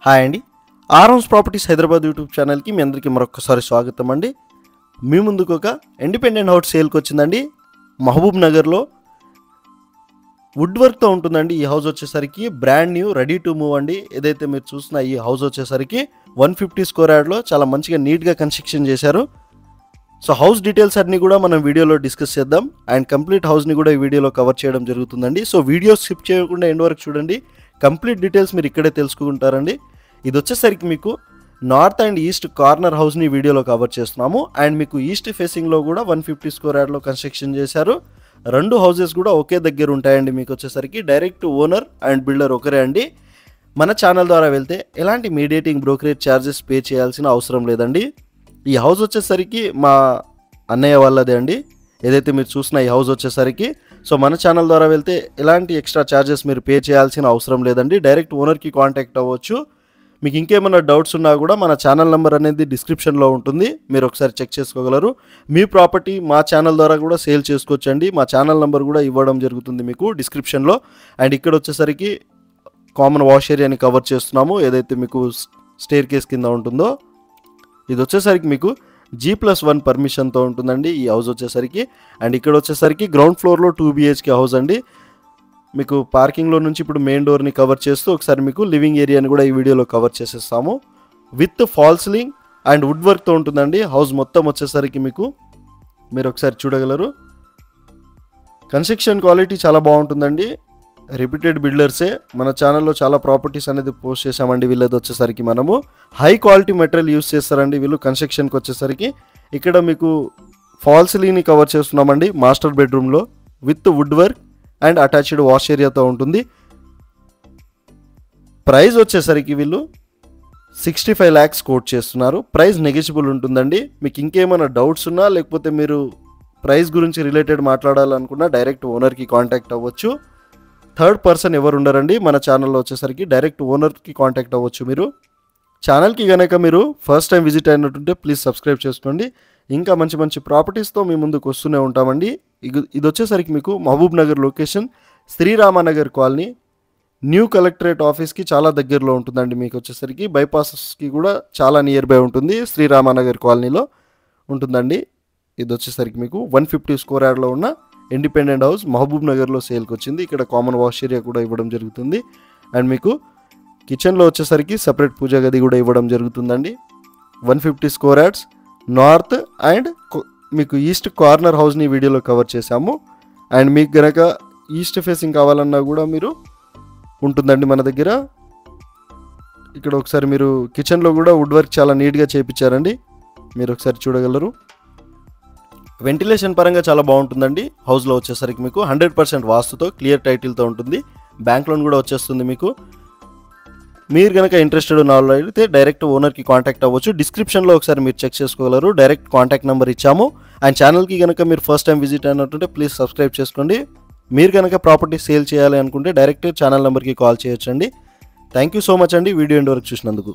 Hi అండి, ఆర్ఎమ్స్ properties Hyderabad YouTube ఛానల్కి మీ అందరికీ మరొకసారి స్వాగతం అండి. మీ ముందుకు ఒక ఇండిపెండెంట్ హౌస్ సేల్కి వచ్చిందండి. మహబూబ్ నగర్లో వుడ్ వర్క్తో ఉంటుందండి. ఈ హౌస్ వచ్చేసరికి brand new ready to move అండి. ఏదైతే మీరు చూసిన ఈ హౌస్ వచ్చేసరికి 150 స్క్వేర్ యార్డ్లో చాలా మంచిగా నీట్గా కన్స్ట్రక్షన్ చేశారు. సో హౌస్ డీటెయిల్స్ అన్నీ కూడా మనం వీడియోలో డిస్కస్ చేద్దాం. అండ్ కంప్లీట్ హౌస్ని కూడా ఈ వీడియోలో కవర్ చేయడం జరుగుతుందండి. సో వీడియో స్కిప్ చేయకుండా ఎండ్ వరకు చూడండి. కంప్లీట్ డీటెయిల్స్ మీరు ఇక్కడే తెలుసుకుంటారండి. ఇది వచ్చేసరికి మీకు నార్త్ అండ్ ఈస్ట్ కార్నర్ హౌస్ని వీడియోలో కవర్ చేస్తున్నాము. అండ్ మీకు ఈస్ట్ ఫేసింగ్లో కూడా 150 స్క్వేర్ యార్డ్లో కన్స్ట్రక్షన్ చేశారు. రెండు హౌసెస్ కూడా ఒకే దగ్గర ఉంటాయండి. మీకు వచ్చేసరికి డైరెక్ట్ ఓనర్ అండ్ బిల్డర్ ఒకరే అండి. మన ఛానల్ ద్వారా వెళ్తే ఎలాంటి మీడియేటింగ్ బ్రోకరేజ్ ఛార్జెస్ పే చేయాల్సిన అవసరం లేదండి. ఈ హౌస్ వచ్చేసరికి మా అన్నయ్య వాళ్ళదే అండి. ఏదైతే మీరు చూసిన ఈ హౌస్ వచ్చేసరికి సో మన ఛానల్ ద్వారా వెళ్తే ఎలాంటి ఎక్స్ట్రా ఛార్జెస్ మీరు పే చేయాల్సిన అవసరం లేదండి. డైరెక్ట్ ఓనర్కి కాంటాక్ట్ అవ్వచ్చు. మీకు ఇంకేమైనా డౌట్స్ ఉన్నా కూడా మన ఛానల్ నెంబర్ అనేది డిస్క్రిప్షన్లో ఉంటుంది, మీరు ఒకసారి చెక్ చేసుకోగలరు. మీ ప్రాపర్టీ మా ఛానల్ ద్వారా కూడా సేల్ చేసుకోవచ్చండి. మా ఛానల్ నెంబర్ కూడా ఇవ్వడం జరుగుతుంది మీకు డిస్క్రిప్షన్లో. అండ్ ఇక్కడ వచ్చేసరికి కామన్ వాష్ ఏరియాని కవర్ చేస్తున్నాము. ఏదైతే మీకు స్టేర్ కేస్ కింద ఉంటుందో ఇది వచ్చేసరికి మీకు G+1 పర్మిషన్తో ఉంటుందండి ఈ హౌస్ వచ్చేసరికి. అండ్ ఇక్కడ వచ్చేసరికి గ్రౌండ్ ఫ్లోర్లో 2 BHK హౌస్ అండి. మీకు పార్కింగ్లో నుంచి ఇప్పుడు మెయిన్ డోర్ని కవర్ చేస్తూ ఒకసారి మీకు లివింగ్ ఏరియాని కూడా ఈ వీడియోలో కవర్ చేసేస్తాము. With fall ceiling and wood వర్క్తో ఉంటుందండి హౌస్ మొత్తం వచ్చేసరికి మీకు. మీరు ఒకసారి చూడగలరు. కన్స్ట్రక్షన్ క్వాలిటీ చాలా బాగుంటుందండి. రిపీటెడ్ బిల్డర్సే మన ఛానల్లో చాలా ప్రాపర్టీస్ అనేది పోస్ట్ చేసామండి. వీళ్ళది వచ్చేసరికి మనము హై క్వాలిటీ మెటీరియల్ యూస్ చేస్తారండి వీళ్ళు కన్స్ట్రక్షన్కి వచ్చేసరికి. ఇక్కడ మీకు ఫాల్ సీలింగ్ని కవర్ చేస్తున్నామండి మాస్టర్ బెడ్రూమ్లో with wood work and attached wash ఏరియాతో ఉంటుంది. ప్రైస్ వచ్చేసరికి వీళ్ళు 65 lakhs కోట్ చేస్తున్నారు. ప్రైస్ నెగోషియబుల్ ఉంటుందండి. మీకు ఇంకేమైనా డౌట్స్ ఉన్నా లేకపోతే మీరు ప్రైస్ గురించి రిలేటెడ్ మాట్లాడాలనుకున్నా డైరెక్ట్ ఓనర్కి కాంటాక్ట్ అవ్వచ్చు. థర్డ్ పర్సన్ ఎవరు ఉండరండి మన ఛానల్లో వచ్చేసరికి. డైరెక్ట్ ఓనర్కి కాంటాక్ట్ అవ్వచ్చు మీరు. ఛానల్కి కనుక మీరు ఫస్ట్ టైం విజిట్ అయినట్టుంటే ప్లీజ్ సబ్స్క్రైబ్ చేసుకోండి. ఇంకా మంచి మంచి ప్రాపర్టీస్తో మీ ముందుకు వస్తూనే ఉంటామండి. ఇది వచ్చేసరికి మీకు Mahabubnagar location Sriramanagar colony new collectorate ఆఫీస్కి చాలా దగ్గరలో ఉంటుందండి. మీకు వచ్చేసరికి బైపాస్కి కూడా చాలా నియర్ బై ఉంటుంది. శ్రీరామనగర్ కాలనీలో ఉంటుందండి. ఇది వచ్చేసరికి మీకు 150 స్క్వేర్ యార్డ్లో ఉన్న ఇండిపెండెంట్ హౌస్ మహబూబ్ నగర్లో సేల్కి వచ్చింది. ఇక్కడ కామన్ వాష్ ఏరియా కూడా ఇవ్వడం జరుగుతుంది. అండ్ మీకు కిచెన్లో వచ్చేసరికి సపరేట్ పూజా గది కూడా ఇవ్వడం జరుగుతుందండి. 150 స్క్వేర్ యార్డ్స్ నార్త్ అండ్ మీకు ఈస్ట్ కార్నర్ హౌస్ని వీడియోలో కవర్ చేశాము. అండ్ మీకు కనుక ఈస్ట్ ఫేసింగ్ కావాలన్నా కూడా మీరు ఉంటుందండి మన దగ్గర. ఇక్కడ ఒకసారి మీరు కిచెన్లో కూడా వుడ్ వర్క్ చాలా నీట్గా చేయించారండి. మీరు ఒకసారి చూడగలరు. వెంటిలేషన్ పరంగా చాలా బాగుంటుందండి. హౌస్లో వచ్చేసరికి మీకు 100% వాస్తుతో క్లియర్ టైటిల్తో ఉంటుంది. బ్యాంక్ లోన్ కూడా వచ్చేస్తుంది మీకు. మీరు కనుక ఇంట్రెస్టెడ్ ఉన్న వాళ్ళు అయితే డైరెక్ట్ ఓనర్కి కాంటాక్ట్ అవ్వచ్చు. డిస్క్రిప్షన్లో ఒకసారి మీరు చెక్ చేసుకోగలరు. డైరెక్ట్ కాంటాక్ట్ నెంబర్ ఇచ్చాము. అండ్ ఛానల్కి కనుక మీరు ఫస్ట్ టైం విజిట్ అయినట్టుంటే ప్లీజ్ సబ్స్క్రైబ్ చేసుకోండి. మీరు కనుక ప్రాపర్టీ సేల్ చేయాలి అనుకుంటే డైరెక్ట్ ఛానల్ నెంబర్కి కాల్ చేయొచ్చండి. థ్యాంక్ యూ సో మచ్ అండి వీడియో ఎండ్ వరకు చూసినందుకు.